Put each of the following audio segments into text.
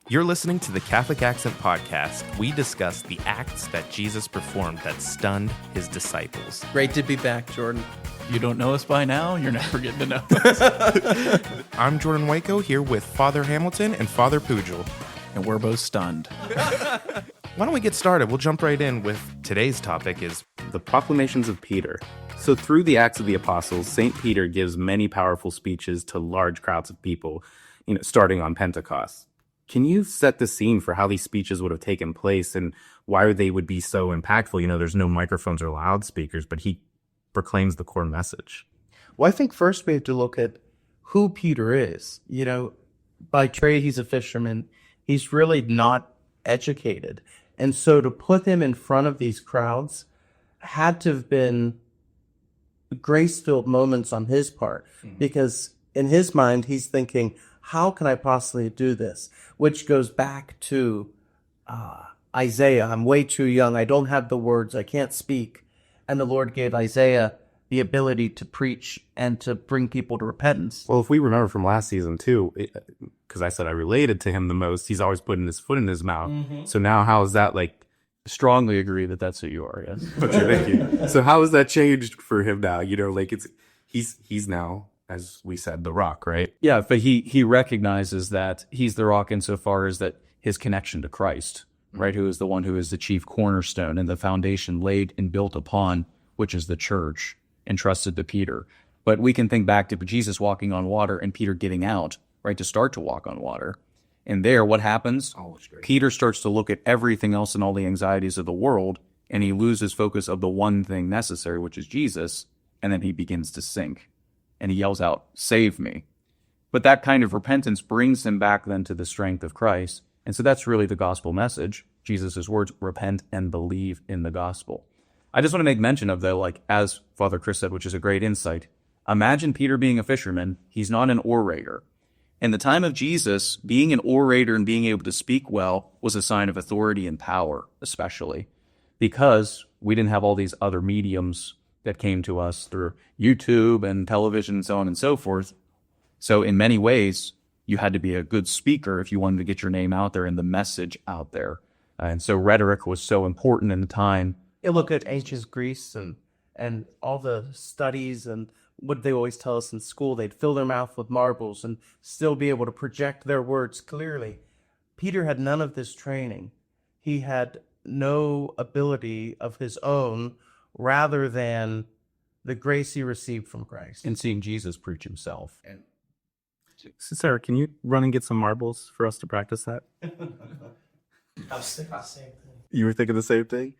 You're listening to the Catholic Accent Podcast. We discuss the acts that Jesus performed that stunned his disciples. Great to be back, Jordan. You don't know us by now, you're never getting to know us. I'm Jordan Waco here with Father Hamilton and Father Pujol. And we're both stunned. Why don't we get started? We'll jump right in with today's topic is the Proclamations of Peter. So through the Acts of the Apostles, St. Peter gives many powerful speeches to large crowds of people, starting on Pentecost. Can you set the scene for how these speeches would have taken place and why they would be so impactful? There's no microphones or loudspeakers, but he proclaims the core message. Well, I think first we have to look at who Peter is. By trade, he's a fisherman. He's really not educated. And so to put him in front of these crowds had to have been grace-filled moments on his part, because in his mind, he's thinking, how can I possibly do this? Which goes back to Isaiah. I'm way too young. I don't have the words. I can't speak. And the Lord gave Isaiah the ability to preach and to bring people to repentance. Well, if we remember from last season too, because I said I related to him the most, he's always putting his foot in his mouth. Mm-hmm. So now how is that like? Strongly agree that that's who you are, yes. Okay, thank you. So how has that changed for him now? He's now, as we said, the rock, right? Yeah, but he recognizes that he's the rock insofar as that his connection to Christ, right, who is the one who is the chief cornerstone and the foundation laid and built upon, which is the church, entrusted to Peter. But we can think back to Jesus walking on water and Peter getting out, right, to start to walk on water. And there, what happens? Peter starts to look at everything else and all the anxieties of the world, and he loses focus of the one thing necessary, which is Jesus, and then he begins to sink. And he yells out, "Save me." But that kind of repentance brings him back then to the strength of Christ. And so that's really the gospel message. Jesus' words, repent and believe in the gospel. I just want to make mention of, though, as Father Chris said, which is a great insight. Imagine Peter being a fisherman. He's not an orator. In the time of Jesus, being an orator and being able to speak well was a sign of authority and power, especially because we didn't have all these other mediums that came to us through YouTube and television and so on and so forth. So in many ways, you had to be a good speaker if you wanted to get your name out there and the message out there. And so rhetoric was so important in the time. You look at ancient Greece and all the studies and what they always tell us in school, they'd fill their mouth with marbles and still be able to project their words clearly. Peter had none of this training. He had no ability of his own rather than the grace he received from Christ. And seeing Jesus preach himself. So Sarah, can you run and get some marbles for us to practice that? I was thinking the same thing. You were thinking the same thing?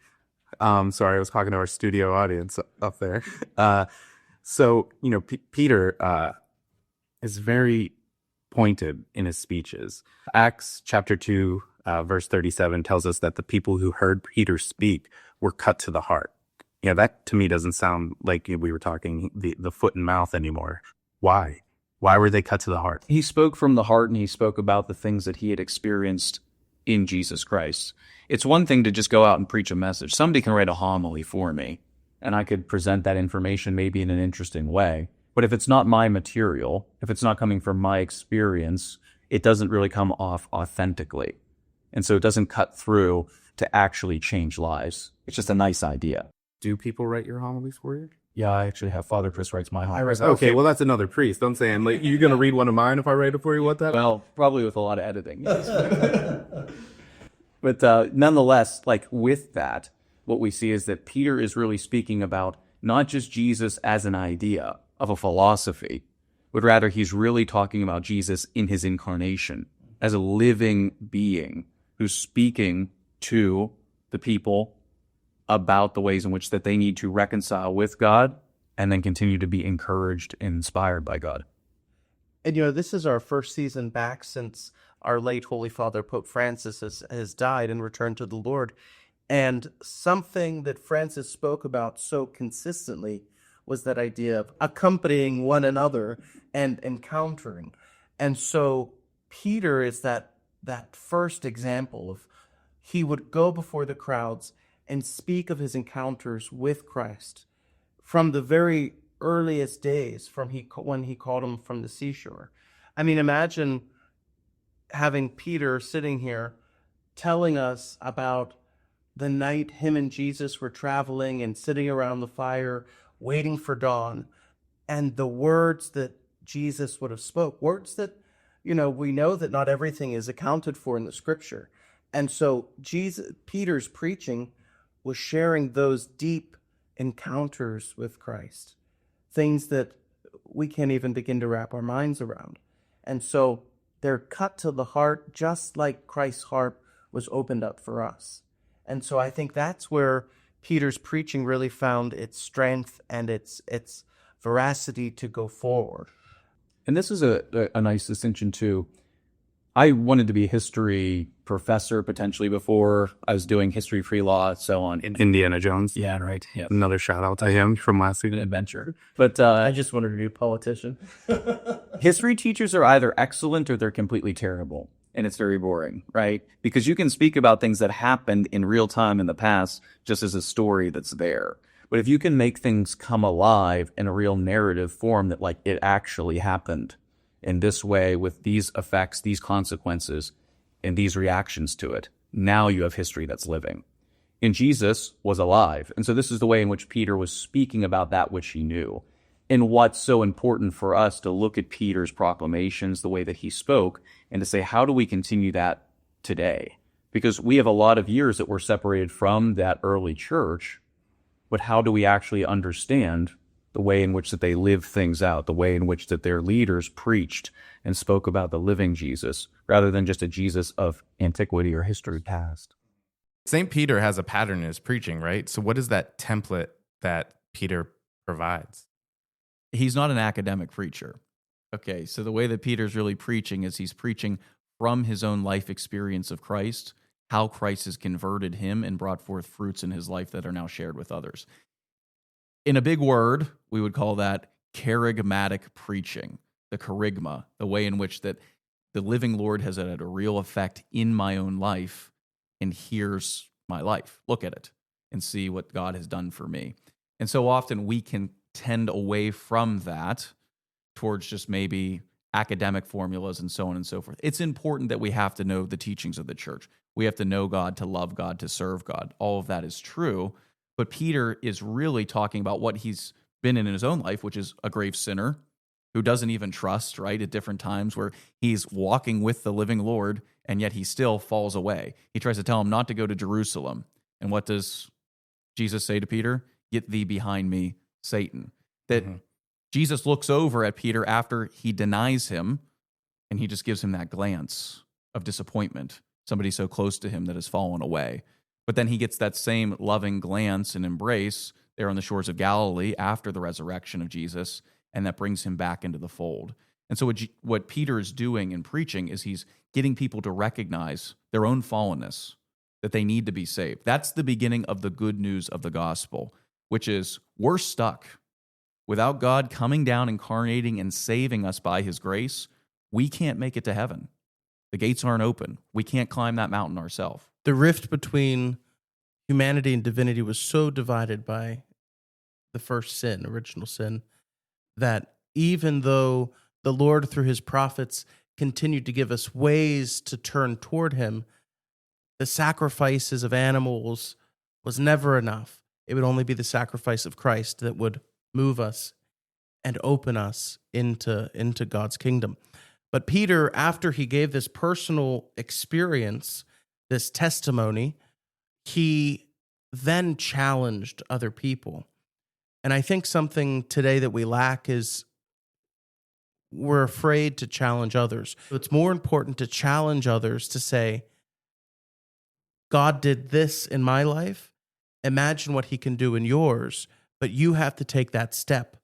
Sorry, I was talking to our studio audience up there. So, Peter is very pointed in his speeches. Acts chapter 2, verse 37 tells us that the people who heard Peter speak were cut to the heart. That to me doesn't sound like we were talking the foot and mouth anymore. Why? Why were they cut to the heart? He spoke from the heart, and he spoke about the things that he had experienced in Jesus Christ. It's one thing to just go out and preach a message. Somebody can write a homily for me, and I could present that information maybe in an interesting way. But if it's not my material, if it's not coming from my experience, it doesn't really come off authentically. And so it doesn't cut through to actually change lives. It's just a nice idea. Do people write your homilies for you? Yeah, I actually have Father Chris writes my homilies. Okay, well, that's another priest. I'm saying, you're going to read one of mine if I write it for you? What that? Well, probably with a lot of editing. But nonetheless, with that, what we see is that Peter is really speaking about not just Jesus as an idea of a philosophy, but rather he's really talking about Jesus in his incarnation as a living being who's speaking to the people about the ways in which that they need to reconcile with God and then continue to be encouraged and inspired by God. And this is our first season back since our late Holy Father Pope Francis has died and returned to the Lord. And something that Francis spoke about so consistently was that idea of accompanying one another and encountering. And so Peter is that first example of he would go before the crowds and speak of his encounters with Christ from the very earliest days, when he called him from the seashore. I mean, imagine having Peter sitting here telling us about the night him and Jesus were traveling and sitting around the fire, waiting for dawn, and the words that Jesus would have spoke, words that, we know that not everything is accounted for in the scripture. And so Peter's preaching was sharing those deep encounters with Christ, things that we can't even begin to wrap our minds around. And so they're cut to the heart, just like Christ's heart was opened up for us. And so I think that's where Peter's preaching really found its strength and its veracity to go forward. And this is a nice distinction too. I wanted to be a history professor potentially before I was doing history pre-law, so on. Indiana Jones. Yeah, right. Yeah. Another shout out to him from last week. An adventure. But I just wanted to be a politician. History teachers are either excellent or they're completely terrible. And it's very boring, right? Because you can speak about things that happened in real time in the past just as a story that's there. But if you can make things come alive in a real narrative form that like it actually happened in this way with these effects, these consequences, and these reactions to it, now you have history that's living. And Jesus was alive. And so this is the way in which Peter was speaking about that which he knew. And what's so important for us to look at Peter's proclamations, the way that he spoke, and to say, how do we continue that today? Because we have a lot of years that we're separated from that early church, but how do we actually understand the way in which that they lived things out, the way in which that their leaders preached and spoke about the living Jesus, rather than just a Jesus of antiquity or history past? St. Peter has a pattern in his preaching, right? So what is that template that Peter provides? He's not an academic preacher. Okay, so the way that Peter's really preaching is he's preaching from his own life experience of Christ, how Christ has converted him and brought forth fruits in his life that are now shared with others. In a big word, we would call that kerygmatic preaching, the kerygma, the way in which that the living Lord has had a real effect in my own life, and here's my life. Look at it and see what God has done for me. And so often we can tend away from that towards just maybe academic formulas and so on and so forth. It's important that we have to know the teachings of the church. We have to know God, to love God, to serve God. All of that is true. But Peter is really talking about what he's been in his own life, which is a grave sinner who doesn't even trust, right, at different times where he's walking with the living Lord, and yet he still falls away. He tries to tell him not to go to Jerusalem. And what does Jesus say to Peter? Get thee behind me, Satan. That Jesus looks over at Peter after he denies him, and he just gives him that glance of disappointment. Somebody so close to him that has fallen away. But then he gets that same loving glance and embrace there on the shores of Galilee after the resurrection of Jesus, and that brings him back into the fold. And so what Peter is doing in preaching is he's getting people to recognize their own fallenness, that they need to be saved. That's the beginning of the good news of the gospel, which is we're stuck. Without God coming down, incarnating, and saving us by his grace, we can't make it to heaven. The gates aren't open. We can't climb that mountain ourselves. The rift between humanity and divinity was so divided by the first sin, original sin, that even though the Lord, through his prophets, continued to give us ways to turn toward him, the sacrifices of animals was never enough. It would only be the sacrifice of Christ that would move us and open us into God's kingdom. But Peter, after he gave this personal experience, this testimony, he then challenged other people. And I think something today that we lack is we're afraid to challenge others. It's more important to challenge others to say, God did this in my life. Imagine what he can do in yours, but you have to take that step.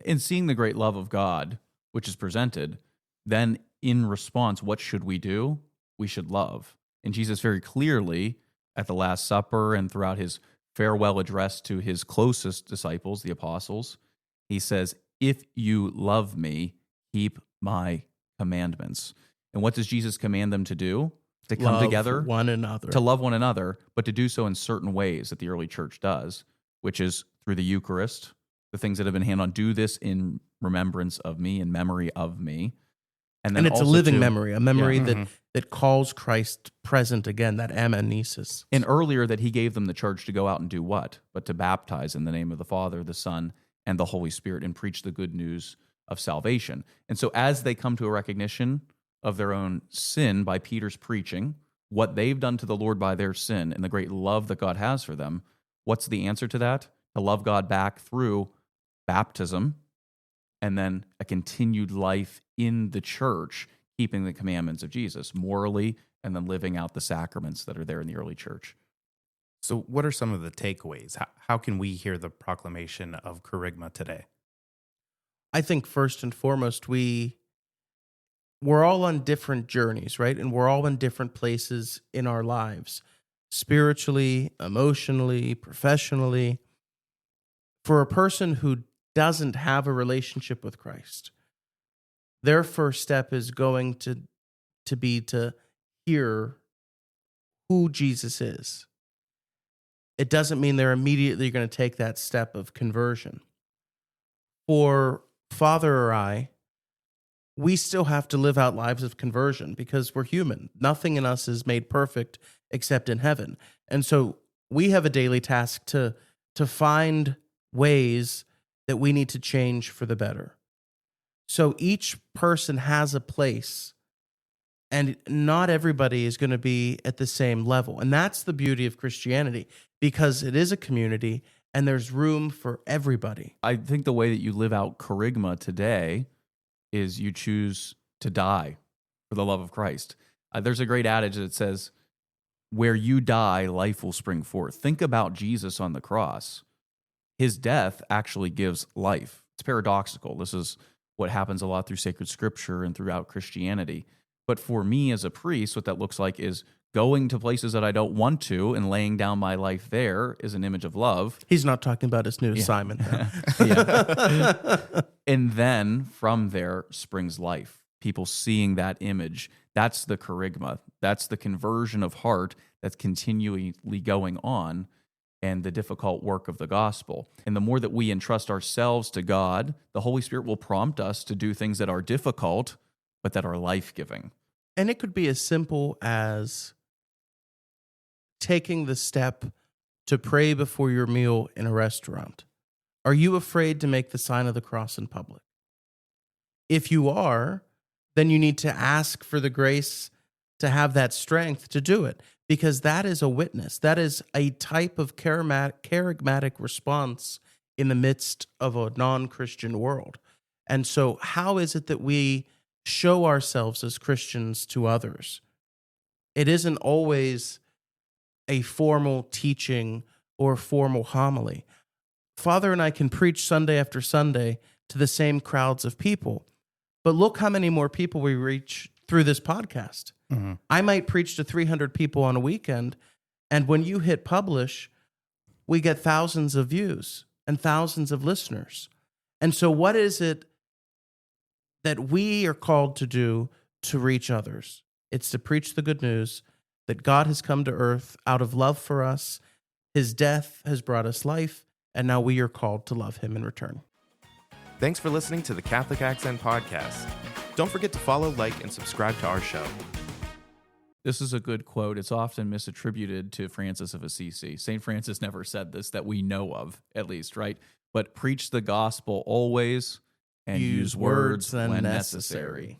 In seeing the great love of God, which is presented, then in response, what should we do? We should love. And Jesus very clearly at the Last Supper and throughout his farewell address to his closest disciples, the apostles, he says, if you love me, keep my commandments. And what does Jesus command them to do? To come Love together, one another, to love one another, but to do so in certain ways that the early church does, which is through the Eucharist, the things that have been handed on. Do this in remembrance of me, in memory of me. And And it's a also, living too, memory, a memory Yeah. that calls Christ present again, that amnesis. And earlier that he gave them the charge to go out and do what? But to baptize in the name of the Father, the Son, and the Holy Spirit, and preach the good news of salvation. And so as they come to a recognition of their own sin by Peter's preaching, what they've done to the Lord by their sin, and the great love that God has for them, what's the answer to that? To love God back through baptism, and then a continued life in the church, keeping the commandments of Jesus morally, and then living out the sacraments that are there in the early church. So, what are some of the takeaways? How can we hear the proclamation of kerygma today? I think first and foremost, we're all on different journeys, right? And we're all in different places in our lives, spiritually, emotionally, professionally. For a person who doesn't have a relationship with Christ, their first step is going to be to hear who Jesus is. It doesn't mean they're immediately going to take that step of conversion. For Father or I, we still have to live out lives of conversion because we're human. Nothing in us is made perfect except in heaven. And so we have a daily task to find ways that we need to change for the better. So each person has a place, and not everybody is going to be at the same level. And that's the beauty of Christianity, because it is a community and there's room for everybody. I think the way that you live out kerygma today is you choose to die for the love of Christ. There's a great adage that says, where you die, life will spring forth. Think about Jesus on the cross. His death actually gives life. It's paradoxical. This is what happens a lot through sacred scripture and throughout Christianity. But for me as a priest, what that looks like is going to places that I don't want to and laying down my life there is an image of love. He's not talking about his new assignment. And then from there springs life. People seeing that image. That's the kerygma. That's the conversion of heart that's continually going on, and the difficult work of the gospel. And the more that we entrust ourselves to God, the Holy Spirit will prompt us to do things that are difficult, but that are life-giving. And it could be as simple as taking the step to pray before your meal in a restaurant. Are you afraid to make the sign of the cross in public? If you are, then you need to ask for the grace to have that strength to do it, because that is a witness. That is a type of kerygmatic response in the midst of a non-Christian world. And so how is it that we show ourselves as Christians to others? It isn't always a formal teaching or formal homily. Father and I can preach Sunday after Sunday to the same crowds of people, but look how many more people we reach through this podcast. Mm-hmm. I might preach to 300 people on a weekend, and when you hit publish, we get thousands of views and thousands of listeners. And so what is it that we are called to do to reach others? It's to preach the good news that God has come to earth out of love for us. His death has brought us life, and now we are called to love him in return. Thanks for listening to the Catholic Accent Podcast. Don't forget to follow, like, and subscribe to our show. This is a good quote. It's often misattributed to Francis of Assisi. St. Francis never said this that we know of, at least, right? But preach the gospel always and use words when necessary.